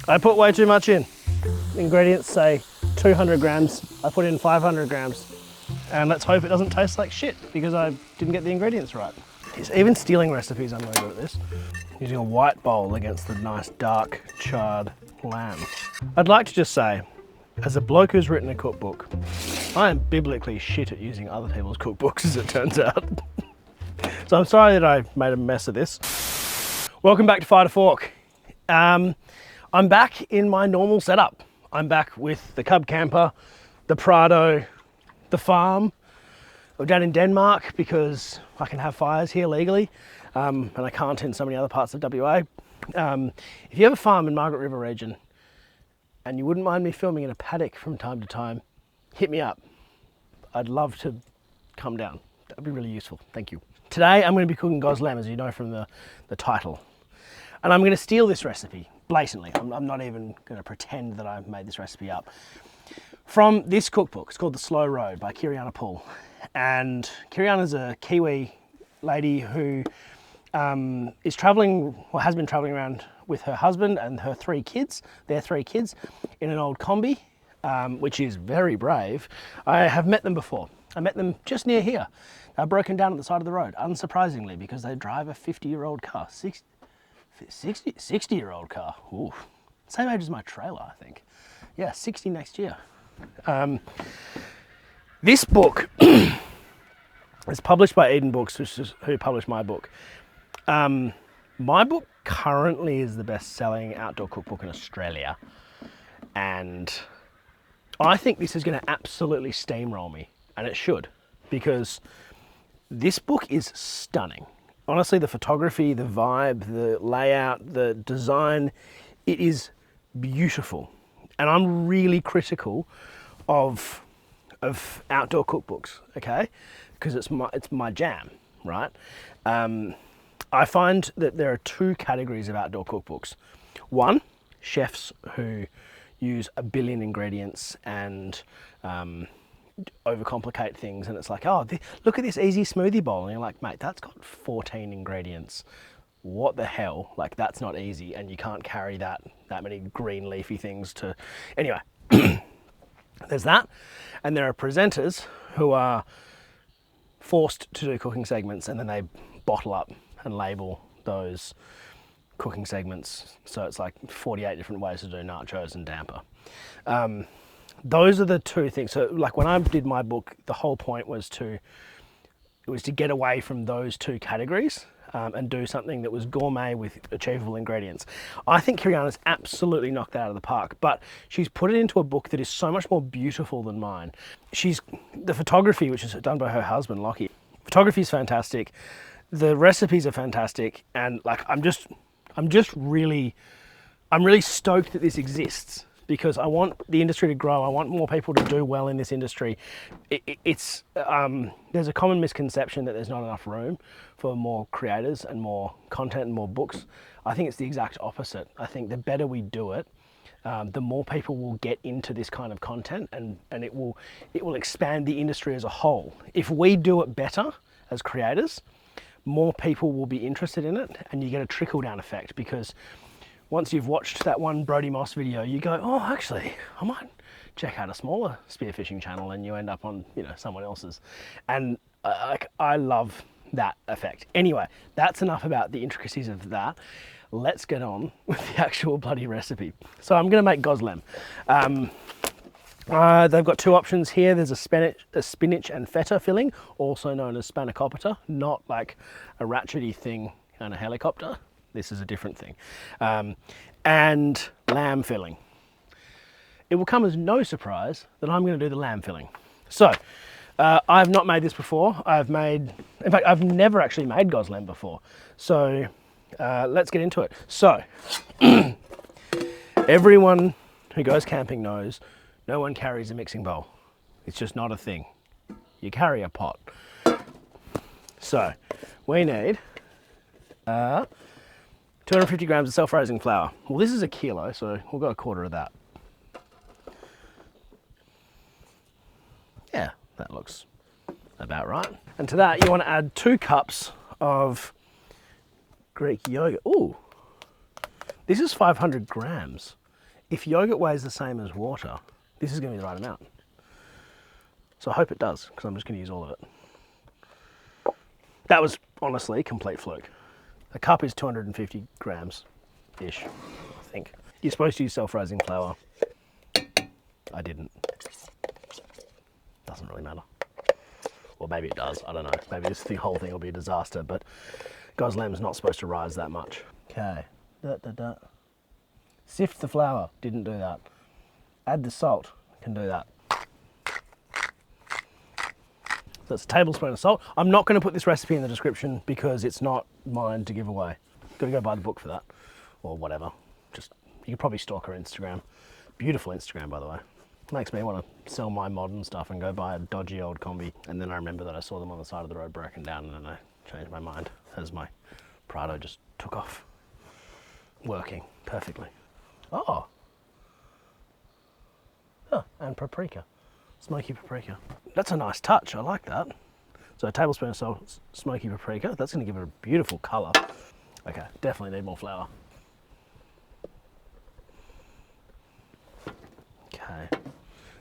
I put way too much in. The ingredients say 200 grams, I put in 500 grams. And let's hope it doesn't taste like shit because I didn't get the ingredients right. Even stealing recipes, I'm no good at this. Using a white bowl against the nice dark charred lamb. I'd like to just say, as a bloke who's written a cookbook, I am biblically shit at using other people's cookbooks, as it turns out. So I'm sorry that I made a mess of this. Welcome back to Fire to Fork. I'm back in my normal setup. I'm back with the Cub Camper, the Prado, the farm. I'm down in Denmark because I can have fires here legally, and I can't in so many other parts of WA. If you have a farm in Margaret River region and you wouldn't mind me filming in a paddock from time to time, hit me up. I'd love to come down. That'd be really useful. Thank you. Today I'm going to be cooking Gozleme, as you know from the title. And I'm going to steal this recipe blatantly. I'm not even going to pretend that I've made this recipe up. From this cookbook. It's called The Slow Road by Kiriana Poole. And Kiriana's a Kiwi lady who is traveling, or has been traveling around with her husband and her three kids, their three kids, in an old combi, which is very brave. I have met them before. I met them just near here. They're broken down at the side of the road, unsurprisingly, because they drive a 50-year-old car, 60-year-old car. Ooh. Same age as my trailer, I think. Yeah, 60 next year. This book is published by Eden Books, which is who published my book. My book currently is the best-selling outdoor cookbook in Australia, and I think this is going to absolutely steamroll me, and it should, because this book is stunning. Honestly, the photography, the vibe, the layout, the design, it is beautiful. And I'm really critical of outdoor cookbooks, okay? Because it's my jam, right? I find that there are two categories of outdoor cookbooks. One, chefs who use a billion ingredients and overcomplicate things, and it's like, oh, look at this easy smoothie bowl, and you're like, mate, that's got 14 ingredients. What the hell? Like, that's not easy, and you can't carry that many green leafy things to... Anyway, there's that. And there are presenters who are forced to do cooking segments, and then they bottle up and label those cooking segments. So it's like 48 different ways to do nachos and damper. Those are the two things. So like when I did my book, the whole point was to get away from those two categories. And do something that was gourmet with achievable ingredients. I think Kiriana's absolutely knocked that out of the park, but she's put it into a book that is so much more beautiful than mine. The photography, which is done by her husband, Lockie. Photography is fantastic. The recipes are fantastic, and like I'm really stoked that this exists, because I want the industry to grow. I want more people to do well in this industry. There's a common misconception that there's not enough room for more creators and more content and more books. I think it's the exact opposite. I think the better we do it, the more people will get into this kind of content, and it will expand the industry as a whole. If we do it better as creators, more people will be interested in it, and you get a trickle-down effect, because once you've watched that one Brody Moss video, you go, oh, actually, I might check out a smaller spearfishing channel, and you end up on, someone else's. And I love that effect. Anyway, that's enough about the intricacies of that. Let's get on with the actual bloody recipe. So I'm going to make Gozleme. They've got two options here. There's a spinach and feta filling, also known as spanakopita, not like a ratchety thing and a helicopter. This is a different thing. And lamb filling. It will come as no surprise that I'm going to do the lamb filling. So, I've not made this before. In fact, I've never actually made Gozleme before. So, let's get into it. So, everyone who goes camping knows no one carries a mixing bowl. It's just not a thing. You carry a pot. So, we need 250 grams of self-raising flour. Well, this is a kilo, so we'll go a quarter of that. Yeah, that looks about right. And to that, you want to add 2 cups of Greek yogurt. Ooh, this is 500 grams. If yogurt weighs the same as water, this is going to be the right amount. So I hope it does, because I'm just going to use all of it. That was honestly a complete fluke. A cup is 250 grams-ish, I think. You're supposed to use self-raising flour. I didn't. Doesn't really matter. Or maybe it does, I don't know. Maybe the whole thing will be a disaster, but Gozleme's not supposed to rise that much. Okay. Sift the flour, didn't do that. Add the salt, can do that. So it's a tablespoon of salt. I'm not going to put this recipe in the description because it's not mine to give away. Got to go buy the book for that, or whatever. Just, you could probably stalk her Instagram. Beautiful Instagram, by the way. Makes me want to sell my modern stuff and go buy a dodgy old combi. And then I remember that I saw them on the side of the road broken down, and then I changed my mind as my Prado just took off. Working perfectly. Oh, and paprika. Smoky paprika. That's a nice touch, I like that. So a tablespoon of salt, smoky paprika. That's going to give it a beautiful colour. Okay, definitely need more flour. Okay,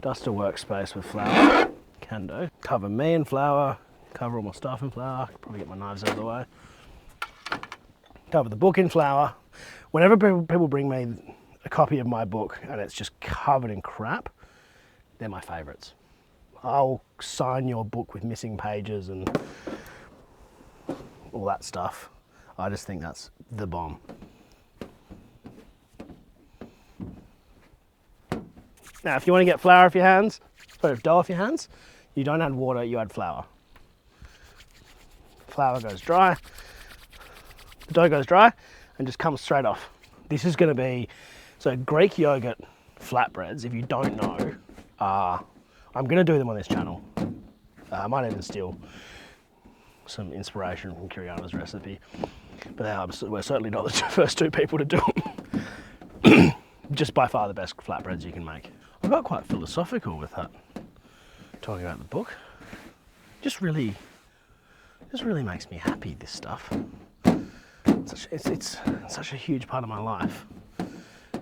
dust a workspace with flour. Can do. Cover me in flour, cover all my stuff in flour. Probably get my knives out of the way. Cover the book in flour. Whenever people bring me a copy of my book and it's just covered in crap, they're my favourites. I'll sign your book with missing pages and all that stuff. I just think that's the bomb. Now, if you want to get flour off your hands, or dough off your hands, you don't add water, you add flour. Flour goes dry, the dough goes dry, and just comes straight off. This is going to be, so Greek yogurt flatbreads, if you don't know, I'm going to do them on this channel. I might even steal some inspiration from Kiriana's recipe, but we're certainly not the first two people to do them. Just by far the best flatbreads you can make. I got quite philosophical with that, talking about the book. Just really makes me happy, this stuff. It's such a huge part of my life,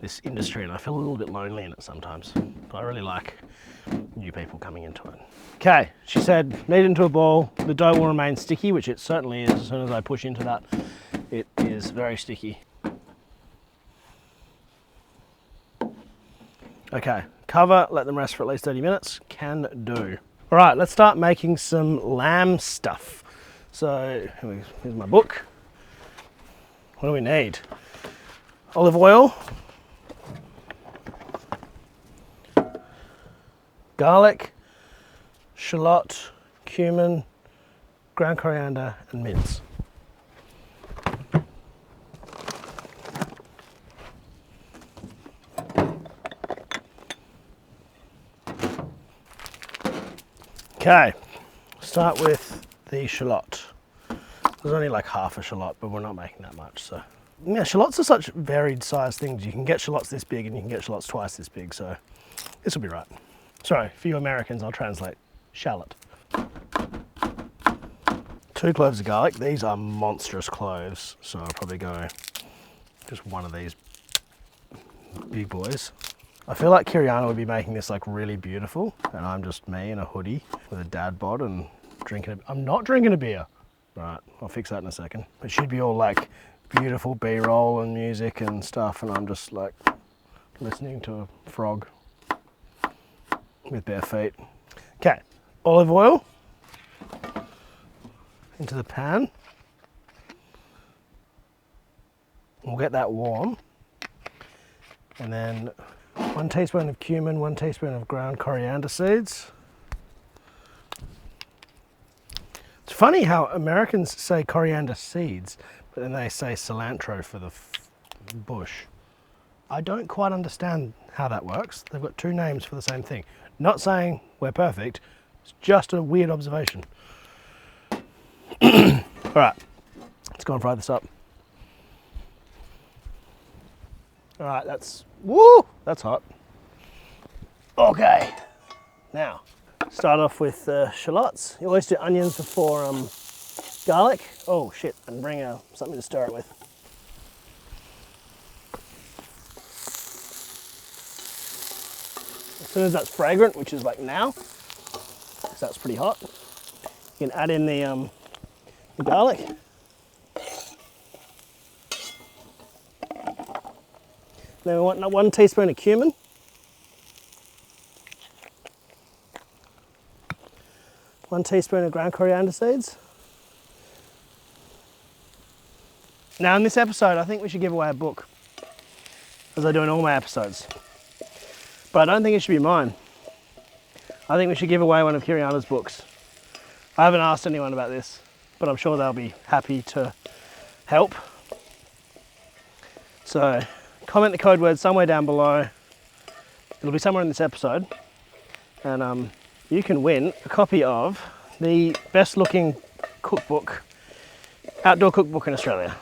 this industry, and I feel a little bit lonely in it sometimes. But I really like new people coming into it. Okay, she said, knead into a ball. The dough will remain sticky, which it certainly is. As soon as I push into that, it is very sticky. Okay, cover, let them rest for at least 30 minutes. Can do. All right, let's start making some lamb stuff. So here's my book. What do we need? Olive oil, garlic, shallot, cumin, ground coriander, and mince. Okay, start with the shallot. There's only like half a shallot, but we're not making that much, so. Yeah, shallots are such varied sized things. You can get shallots this big and you can get shallots twice this big, so this will be right. Sorry, for you Americans, I'll translate shallot. 2 cloves of garlic. These are monstrous cloves, so I'll probably go just one of these big boys. I feel like Kiriana would be making this like really beautiful, and I'm just me in a hoodie with a dad bod and drinking I'm not drinking a beer. Right, I'll fix that in a second. It should be all like beautiful B-roll and music and stuff, and I'm just like listening to a frog with bare feet. Okay, olive oil into the pan. We'll get that warm. And then 1 teaspoon of cumin, 1 teaspoon of ground coriander seeds. It's funny how Americans say coriander seeds, but then they say cilantro for the bush. I don't quite understand how that works. They've got 2 names for the same thing. Not saying we're perfect, it's just a weird observation. All right, let's go and fry this up. All right, that's hot. Okay, now start off with shallots. You always do onions before garlic. Oh shit, and bring something to stir it with. As soon as that's fragrant, which is like now, because that's pretty hot, you can add in the garlic. Then we want 1 teaspoon of cumin. One teaspoon of ground coriander seeds. Now in this episode, I think we should give away a book, as I do in all my episodes. But I don't think it should be mine. I think we should give away one of Kiriana's books. I haven't asked anyone about this, but I'm sure they'll be happy to help. So comment the code word somewhere down below. It'll be somewhere in this episode. And you can win a copy of the best looking cookbook, outdoor cookbook in Australia.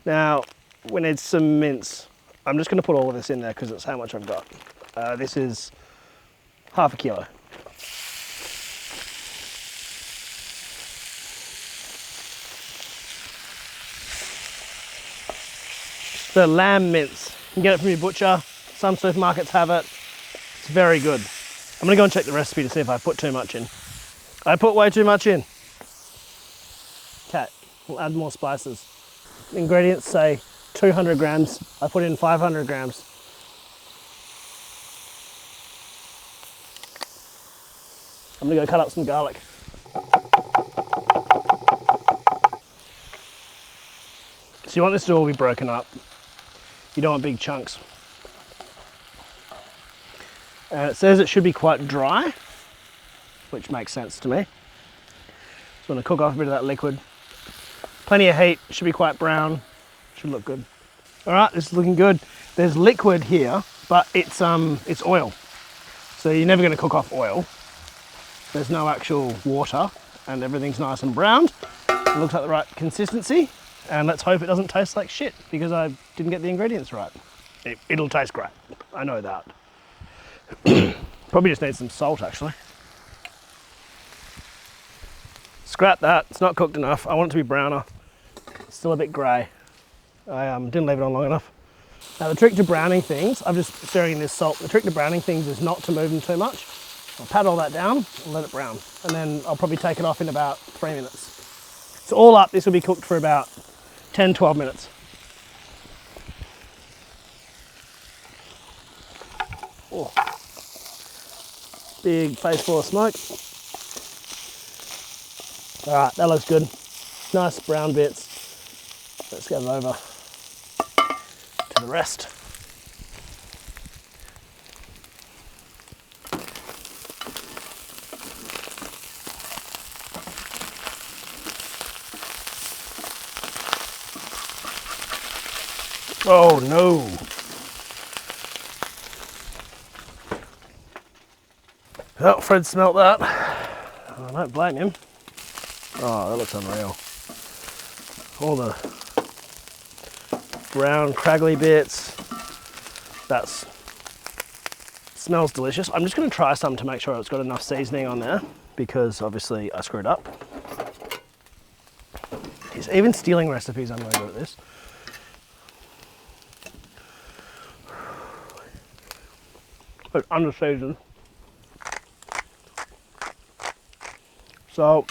Now, we need some mince. I'm just going to put all of this in there because it's how much I've got. This is half a kilo. So lamb mince. You can get it from your butcher. Some supermarkets have it. It's very good. I'm going to go and check the recipe to see if I put too much in. I put way too much in. Okay, we'll add more spices. The ingredients say 200 grams. I put in 500 grams. I'm going to go cut up some garlic. So you want this to all be broken up. You don't want big chunks. And it says it should be quite dry, which makes sense to me. Just want to cook off a bit of that liquid. Plenty of heat, should be quite brown, should look good. All right, this is looking good. There's liquid here, but it's oil. So you're never going to cook off oil. There's no actual water, and everything's nice and browned. It looks like the right consistency, and let's hope it doesn't taste like shit because I didn't get the ingredients right. It'll taste great, I know that. Probably just need some salt actually. Scrap that, it's not cooked enough. I want it to be browner. It's still a bit grey. I didn't leave it on long enough. Now the trick to browning things, I'm just stirring in this salt. The trick to browning things is not to move them too much. I'll pat all that down and let it brown. And then I'll probably take it off in about 3 minutes. So all up, this will be cooked for about 10, 12 minutes. Oh. Big face full of smoke. All right, that looks good. Nice brown bits. Let's go over to the rest. Oh no. Oh, Fred smelt that. I don't blame him. Oh, that looks unreal. All the brown craggly bits. Smells delicious. I'm just going to try some to make sure it's got enough seasoning on there because obviously I screwed up. Even stealing recipes, I'm really good at this. It's under seasoned. So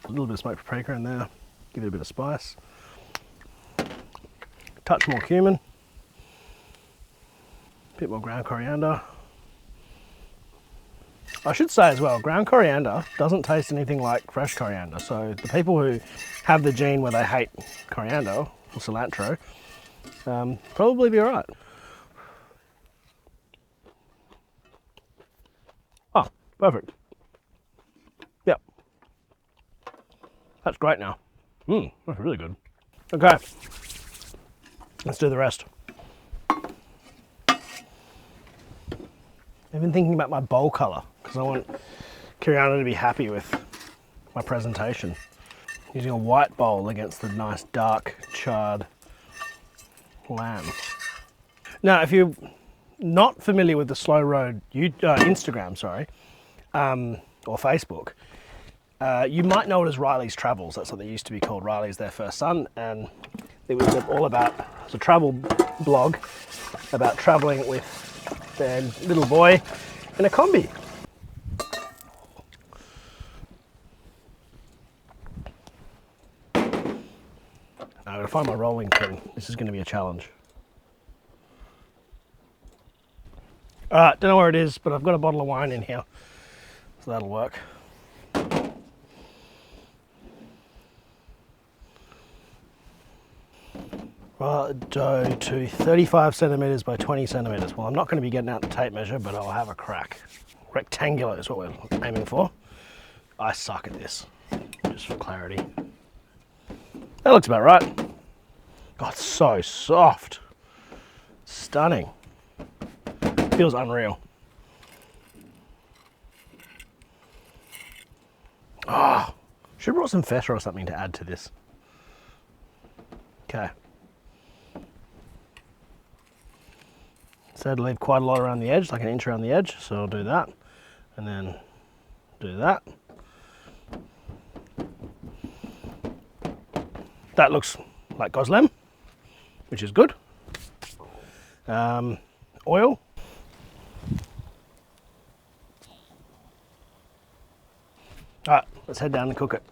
a little bit of smoked paprika in there, give it a bit of spice. Touch more cumin, a bit more ground coriander. I should say as well, ground coriander doesn't taste anything like fresh coriander. So the people who have the gene where they hate coriander or cilantro, probably be all right. Oh, perfect. Yep. That's great now. That's really good. Okay, let's do the rest. I've been thinking about my bowl colour because I want Kiriana to be happy with my presentation. Using a white bowl against the nice dark charred lamb. Now, if you're not familiar with the Slow Road Instagram, or Facebook, you might know it as Riley's Travels. That's what they used to be called. Riley's their first son, and it was all about, it's a travel blog about traveling with their little boy in a combi. I'm gonna find my rolling pin. This is gonna be a challenge. All right, don't know where it is, but I've got a bottle of wine in here, so that'll work. Right, dough to 35 centimeters by 20 centimeters. Well, I'm not gonna be getting out the tape measure, but I'll have a crack. Rectangular is what we're aiming for. I suck at this, just for clarity. That looks about right. God, it's so soft. Stunning. Feels unreal. Oh, should have brought some feta or something to add to this. Okay. So to leave quite a lot around the edge, like an inch around the edge. So I'll do that, and then do that. That looks like Gozleme, which is good. Oil. All right, let's head down and cook it.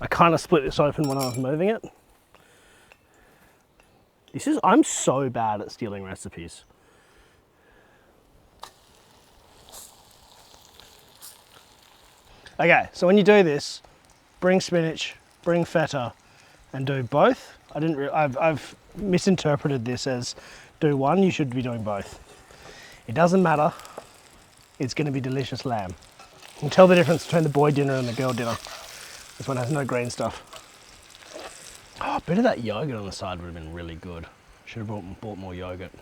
I kind of split this open when I was moving it. I'm so bad at stealing recipes. Okay, so when you do this, bring spinach, bring feta, and do both. I've misinterpreted this as do one, you should be doing both. It doesn't matter, it's gonna be delicious lamb. You can tell the difference between the boy dinner and the girl dinner. This one has no green stuff. Oh, a bit of that yogurt on the side would have been really good. Should have bought more yogurt.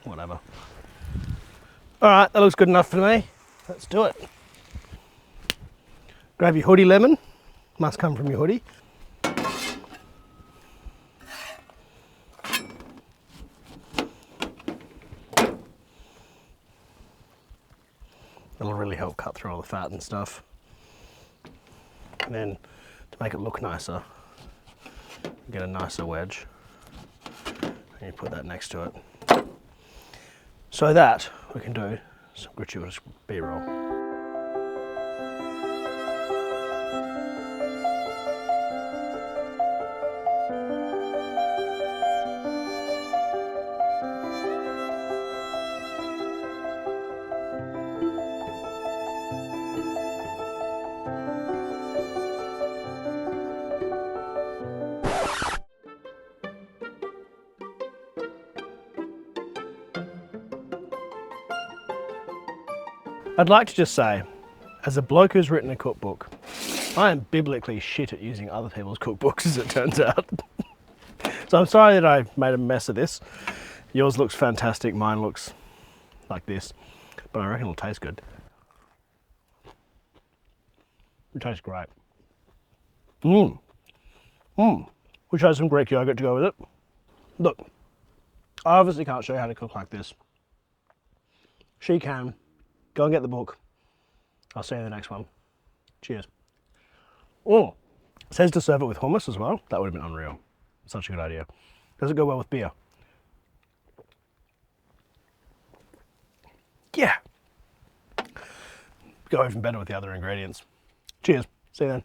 Whatever. All right, that looks good enough for me. Let's do it. Grab your hoodie lemon. Must come from your hoodie. It'll really help cut through all the fat and stuff. And then to make it look nicer, get a nicer wedge. And you put that next to it. So that we can do some gratuitous B-roll. I'd like to just say, as a bloke who's written a cookbook, I am biblically shit at using other people's cookbooks, as it turns out. So I'm sorry that I made a mess of this. Yours looks fantastic, mine looks like this, but I reckon it'll taste good. It tastes great. We try some Greek yogurt to go with it. Look, I obviously can't show you how to cook like this. She can. Go and get the book. I'll see you in the next one. Cheers. Oh, it says to serve it with hummus as well. That would have been unreal. Such a good idea. Does it go well with beer? Yeah. Go even better with the other ingredients. Cheers. See you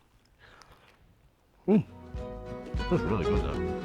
then. That's really good though.